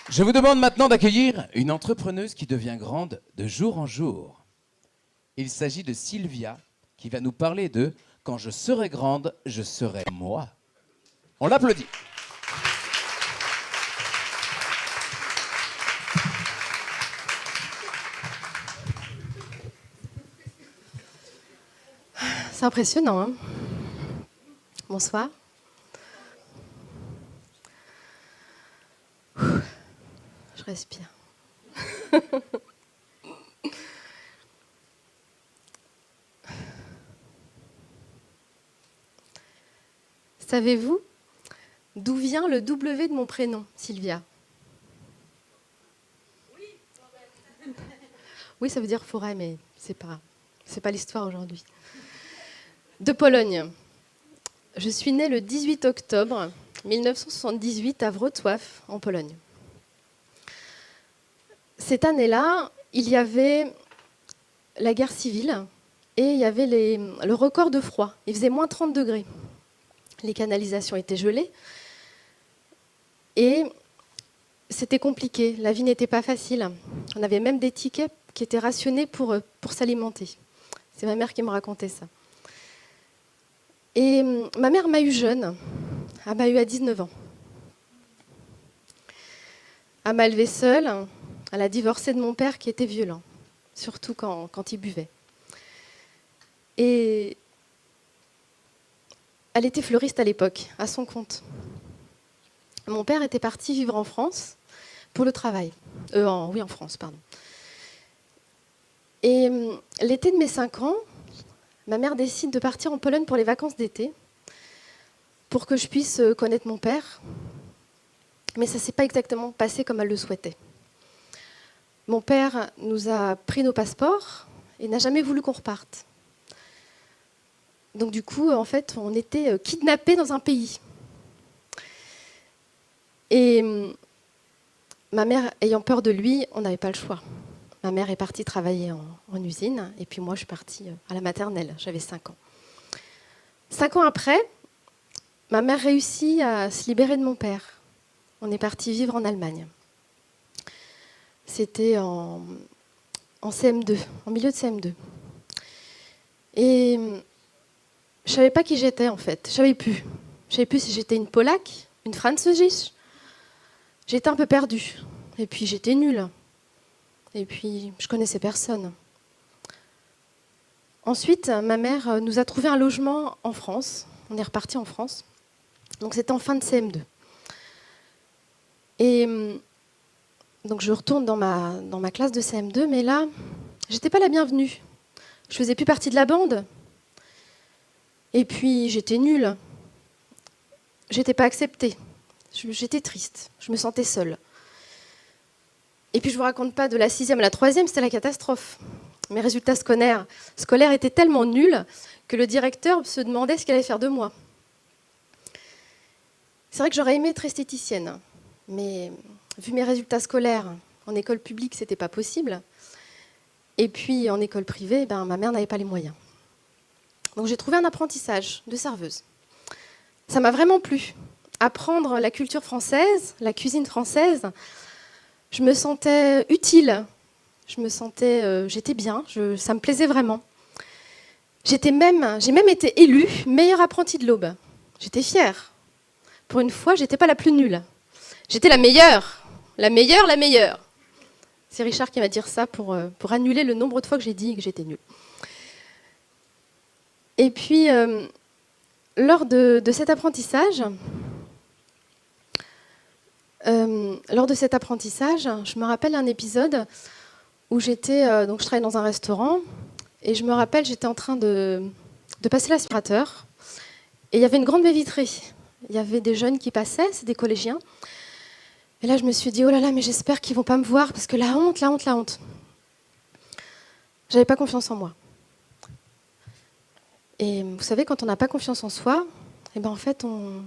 Je vous demande maintenant d'accueillir une entrepreneuse qui devient grande de jour en jour. Il s'agit de Sylvia, qui va nous parler de « Quand je serai grande, je serai moi ». On l'applaudit. C'est impressionnant, hein? Bonsoir. Je respire. Savez-vous d'où vient le W de mon prénom, Sylvia? Oui, ça veut dire forêt, mais c'est pas l'histoire aujourd'hui. De Pologne. Je suis née le 18 octobre 1978 à Wrocław, en Pologne. Cette année-là, il y avait la guerre civile et il y avait le record de froid. Il faisait moins 30 degrés. Les canalisations étaient gelées et c'était compliqué. La vie n'était pas facile. On avait même des tickets qui étaient rationnés pour s'alimenter. C'est ma mère qui me racontait ça. Et ma mère m'a eu jeune. Elle m'a eu à 19 ans. Elle m'a élevée seule. Elle a divorcé de mon père qui était violent, surtout quand il buvait. Et elle était fleuriste à l'époque, à son compte. Mon père était parti vivre en France pour le travail. En France, pardon. Et l'été de mes 5 ans, ma mère décide de partir en Pologne pour les vacances d'été, pour que je puisse connaître mon père. Mais ça ne s'est pas exactement passé comme elle le souhaitait. Mon père nous a pris nos passeports et n'a jamais voulu qu'on reparte. Donc du coup, en fait, on était kidnappés dans un pays. Et ma mère ayant peur de lui, on n'avait pas le choix. Ma mère est partie travailler en usine et puis moi, je suis partie à la maternelle. J'avais 5 ans. 5 ans après, ma mère réussit à se libérer de mon père. On est parti vivre en Allemagne. C'était en CM2, en milieu de CM2. Et je ne savais pas qui j'étais, en fait. Je ne savais plus si j'étais une Polaque, une Französisch. J'étais un peu perdue. Et puis, j'étais nulle. Et puis, je connaissais personne. Ensuite, ma mère nous a trouvé un logement en France. On est reparti en France. Donc, c'était en fin de CM2. Et donc, je retourne dans ma classe de CM2, mais là, je n'étais pas la bienvenue. Je ne faisais plus partie de la bande. Et puis, j'étais nulle. Je n'étais pas acceptée. J'étais triste. Je me sentais seule. Et puis, je ne vous raconte pas de la 6e à la 3e, c'était la catastrophe. Mes résultats scolaires étaient tellement nuls que le directeur se demandait ce qu'il allait faire de moi. C'est vrai que j'aurais aimé être esthéticienne, mais vu mes résultats scolaires, en école publique, ce n'était pas possible. Et puis, en école privée, ma mère n'avait pas les moyens. Donc, j'ai trouvé un apprentissage de serveuse. Ça m'a vraiment plu. Apprendre la culture française, la cuisine française, je me sentais utile. J'étais bien, ça me plaisait vraiment. J'ai même été élue meilleure apprentie de l'Aube. J'étais fière. Pour une fois, je n'étais pas la plus nulle. J'étais la meilleure. La meilleure, la meilleure. C'est Richard qui m'a dit ça pour annuler le nombre de fois que j'ai dit que j'étais nulle. Et puis, lors de cet apprentissage, je me rappelle un épisode où je travaillais dans un restaurant, et je me rappelle, j'étais en train de passer l'aspirateur, et il y avait une grande baie vitrée. Il y avait des jeunes qui passaient, c'est des collégiens. Et là, je me suis dit, oh là là, mais j'espère qu'ils ne vont pas me voir, parce que la honte, la honte, la honte. Je n'avais pas confiance en moi. Et vous savez, quand on n'a pas confiance en soi, en fait, on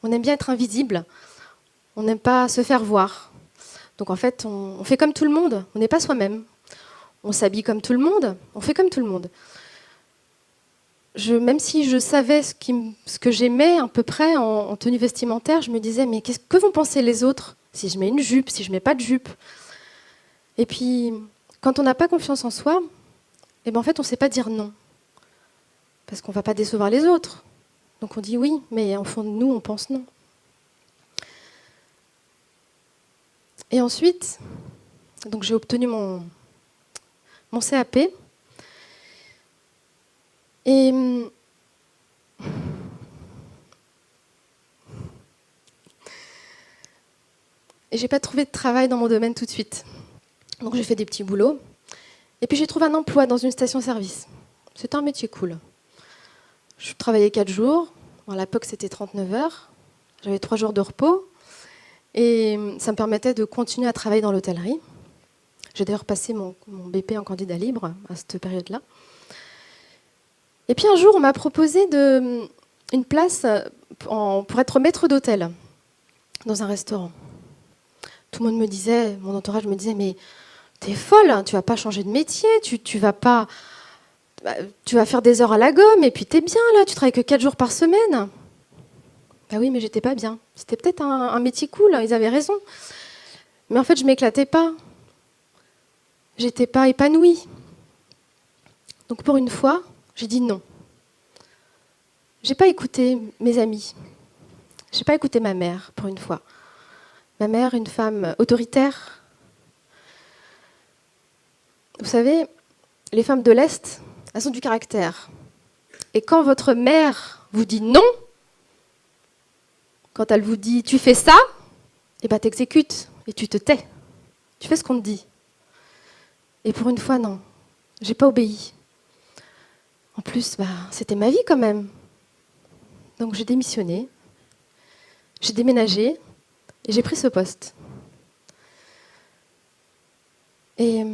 aime bien être invisible. On n'aime pas se faire voir. Donc en fait, on fait comme tout le monde. On n'est pas soi-même. On s'habille comme tout le monde. On fait comme tout le monde. Même si je savais ce que j'aimais à peu près en tenue vestimentaire, je me disais, mais que vont penser les autres si je mets une jupe, si je mets pas de jupe. Et puis, quand on n'a pas confiance en soi, eh ben en fait, on ne sait pas dire non. Parce qu'on ne va pas décevoir les autres. Donc on dit oui, mais au fond de nous, on pense non. Et ensuite, donc j'ai obtenu mon CAP. Et j'ai pas trouvé de travail dans mon domaine tout de suite. Donc j'ai fait des petits boulots. Et puis j'ai trouvé un emploi dans une station-service. C'était un métier cool. Je travaillais 4 jours. À l'époque, c'était 39 heures. J'avais 3 jours de repos. Et ça me permettait de continuer à travailler dans l'hôtellerie. J'ai d'ailleurs passé mon BP en candidat libre à cette période-là. Et puis un jour, on m'a proposé une place pour être maître d'hôtel dans un restaurant. Tout le monde me disait, mon entourage me disait, mais t'es folle, hein, tu vas pas changer de métier, tu vas faire des heures à la gomme, et puis t'es bien là, tu travailles que 4 jours par semaine. Bah oui, mais j'étais pas bien. C'était peut-être un métier cool, ils avaient raison. Mais en fait, je m'éclatais pas. J'étais pas épanouie. Donc pour une fois, j'ai dit non. J'ai pas écouté mes amis. J'ai pas écouté ma mère, pour une fois. Ma mère, une femme autoritaire. Vous savez, les femmes de l'Est, elles ont du caractère. Et quand votre mère vous dit non, quand elle vous dit « tu fais ça », eh ben t'exécutes et tu te tais. Tu fais ce qu'on te dit. Et pour une fois, non, j'ai pas obéi. En plus, c'était ma vie quand même. Donc j'ai démissionné, j'ai déménagé et j'ai pris ce poste. Et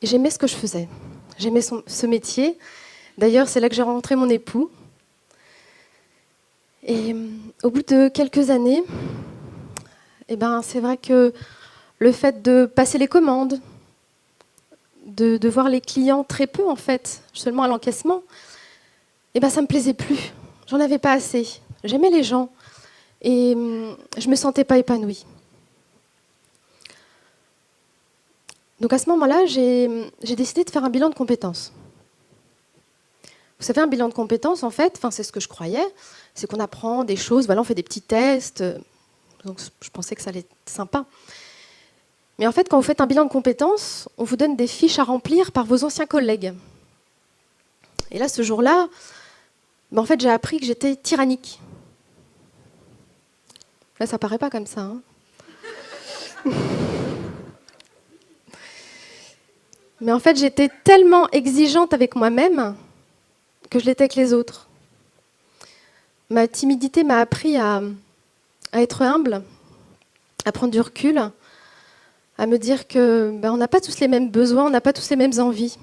j'aimais ce que je faisais. J'aimais ce métier. D'ailleurs, c'est là que j'ai rencontré mon époux. Et au bout de quelques années, c'est vrai que le fait de passer les commandes, de voir les clients très peu en fait, seulement à l'encaissement, ça me plaisait plus. J'en avais pas assez. J'aimais les gens et je me sentais pas épanouie. Donc à ce moment-là, j'ai décidé de faire un bilan de compétences. Vous savez, un bilan de compétences, en fait, c'est ce que je croyais, c'est qu'on apprend des choses, on fait des petits tests, donc je pensais que ça allait être sympa. Mais en fait, quand vous faites un bilan de compétences, on vous donne des fiches à remplir par vos anciens collègues. Et là, ce jour-là, en fait, j'ai appris que j'étais tyrannique. Là, ça paraît pas comme ça. Hein. Mais en fait, j'étais tellement exigeante avec moi-même que je l'étais avec les autres. Ma timidité m'a appris à être humble, à prendre du recul, à me dire que on n'a pas tous les mêmes besoins, on n'a pas tous les mêmes envies.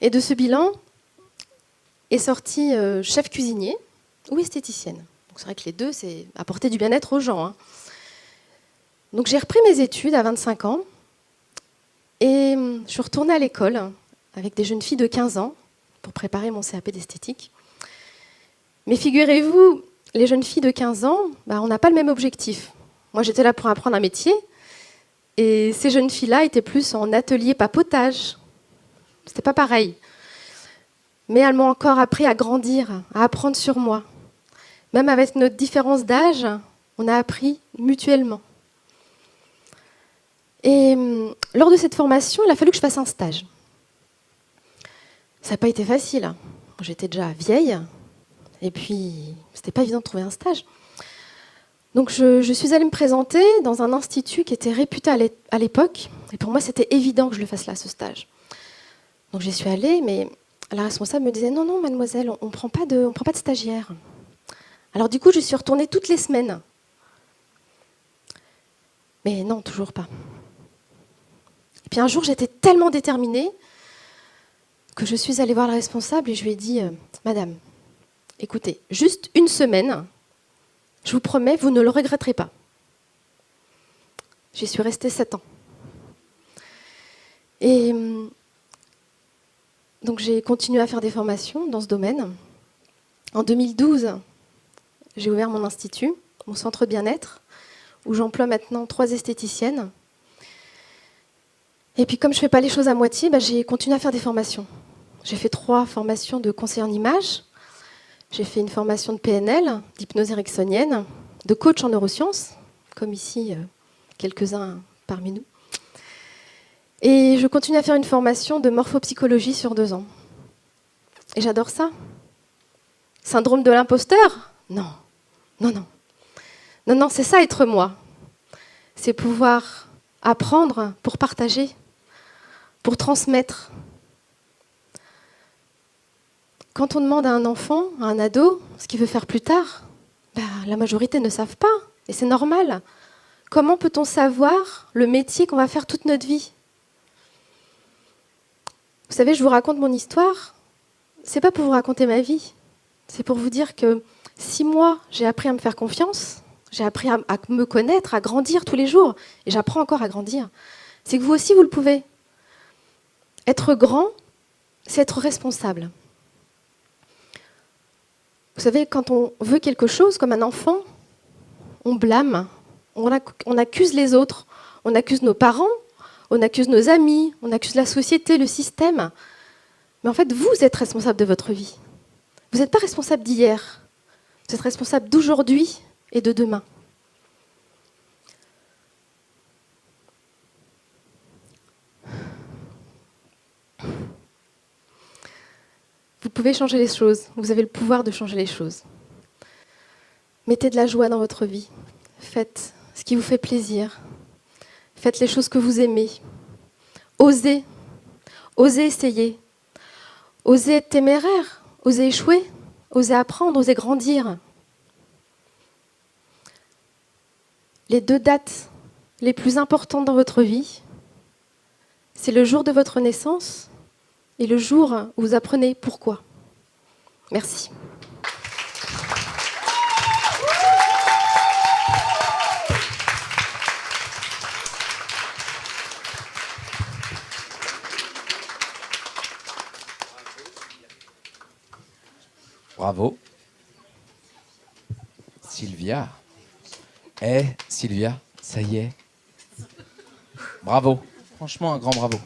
Et de ce bilan est sorti chef cuisinier ou esthéticienne. Donc c'est vrai que les deux, c'est apporter du bien-être aux gens. Hein. Donc j'ai repris mes études à 25 ans et je suis retournée à l'école avec des jeunes filles de 15 ans pour préparer mon CAP d'esthétique. Mais figurez-vous, les jeunes filles de 15 ans, on n'a pas le même objectif. Moi, j'étais là pour apprendre un métier et ces jeunes filles-là étaient plus en atelier papotage. C'était pas pareil. Mais elles m'ont encore appris à grandir, à apprendre sur moi. Même avec notre différence d'âge, on a appris mutuellement. Et lors de cette formation, il a fallu que je fasse un stage. Ça n'a pas été facile. J'étais déjà vieille, et puis c'était pas évident de trouver un stage. Donc je suis allée me présenter dans un institut qui était réputé à l'époque, et pour moi c'était évident que je le fasse là, ce stage. Donc j'y suis allée, mais la responsable me disait « Non, mademoiselle, on prend pas de stagiaire ». Alors du coup, je suis retournée toutes les semaines. Mais non, toujours pas. Et puis un jour, j'étais tellement déterminée que je suis allée voir la responsable et je lui ai dit « Madame, écoutez, juste une semaine, je vous promets, vous ne le regretterez pas. » J'y suis restée 7 ans. Et Donc j'ai continué à faire des formations dans ce domaine. En 2012, j'ai ouvert mon institut, mon centre bien-être, où j'emploie maintenant 3 esthéticiennes. Et puis comme je ne fais pas les choses à moitié, j'ai continué à faire des formations. J'ai fait 3 formations de conseiller en images. J'ai fait une formation de PNL, d'hypnose ericksonienne, de coach en neurosciences, comme ici quelques-uns parmi nous. Et je continue à faire une formation de morphopsychologie sur 2 ans. Et j'adore ça. Syndrome de l'imposteur? Non, non, non. Non, non, c'est ça être moi. C'est pouvoir apprendre pour partager, pour transmettre. Quand on demande à un enfant, à un ado, ce qu'il veut faire plus tard, la majorité ne savent pas, et c'est normal. Comment peut-on savoir le métier qu'on va faire toute notre vie? Vous savez, je vous raconte mon histoire, c'est pas pour vous raconter ma vie, c'est pour vous dire que si moi, j'ai appris à me faire confiance, j'ai appris à me connaître, à grandir tous les jours, et j'apprends encore à grandir, c'est que vous aussi, vous le pouvez. Être grand, c'est être responsable. Vous savez, quand on veut quelque chose, comme un enfant, on blâme, on accuse les autres, on accuse nos parents, on accuse nos amis, on accuse la société, le système. Mais en fait, vous êtes responsable de votre vie. Vous n'êtes pas responsable d'hier, vous êtes responsable d'aujourd'hui et de demain. Vous pouvez changer les choses, vous avez le pouvoir de changer les choses. Mettez de la joie dans votre vie, faites ce qui vous fait plaisir, faites les choses que vous aimez. Osez, osez essayer, osez être téméraire, osez échouer, osez apprendre, osez grandir. Les 2 dates les plus importantes dans votre vie, c'est le jour de votre naissance et le jour où vous apprenez pourquoi. Merci. Bravo. Sylvia. Sylvia, ça y est. Bravo. Franchement, un grand bravo.